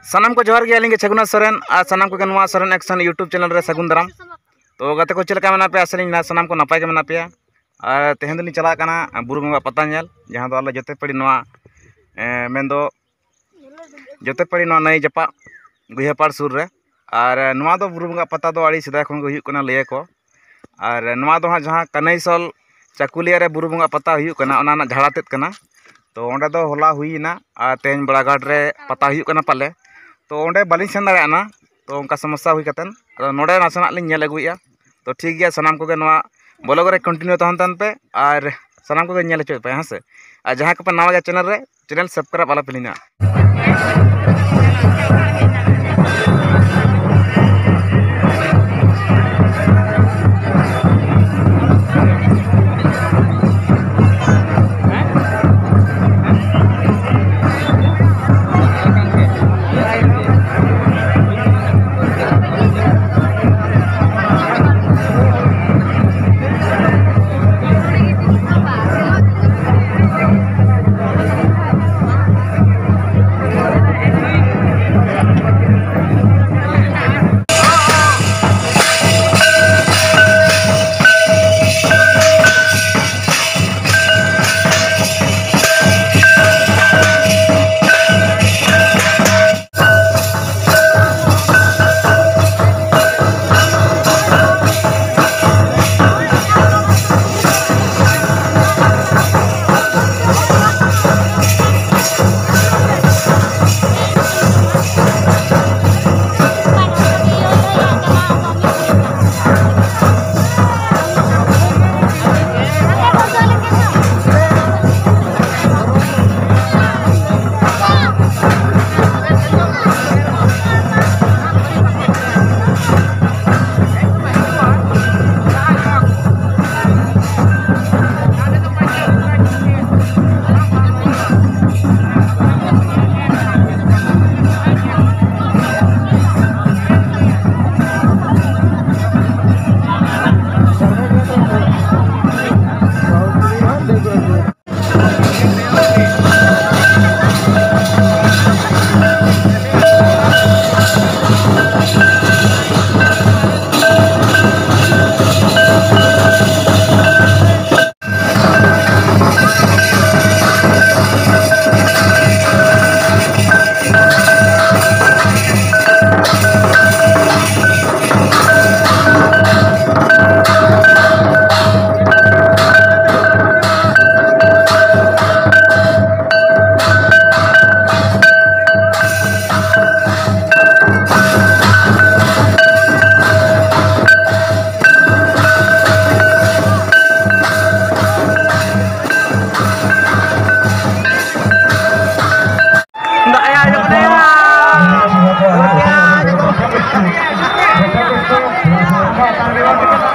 सानाम को जोहार गया लिंगे छगुना सोरेन और सानाम को नवा सोरेन एक्शन यूट्यूब चैनल रे सगुन दाराम। तो गते को चलका मना पे आसलिंग ना सानाम को नपाय के मना पे और तेहन दिन चला कना बुरु बंगा पता नेल जहां दो आले जते पड़ी नवा मेंदो जते पड़ी नवा नई जपा गुहियापाड़ सुर रे और नवा दो बुरु बंगा पता दो आड़ी सिदा खन हुई कना लय को और नवा दो जहां कनईसल चाकुलिया रे बुरु बंगा पता हुई कना ओना ना झाड़ातेत कना। तो ओंडे दो होला हुईना और तेहन बड़ाघाट रे पता हुई कना पाले। तो ओंडे बालिंग सेन दाड़ेना तो उनका समस्या हुई कतन नोडे नासना लिंग नेल अगुइया। तो ठीक गया सानाम को नवा ब्लॉग रे कंटिन्यू तहन तन पे और सानाम को नेल चो पे हाँ से और जहां को पे नवा चैनल रे चैनल सब्सक्राइब वाला पेलिना। Terima kasih.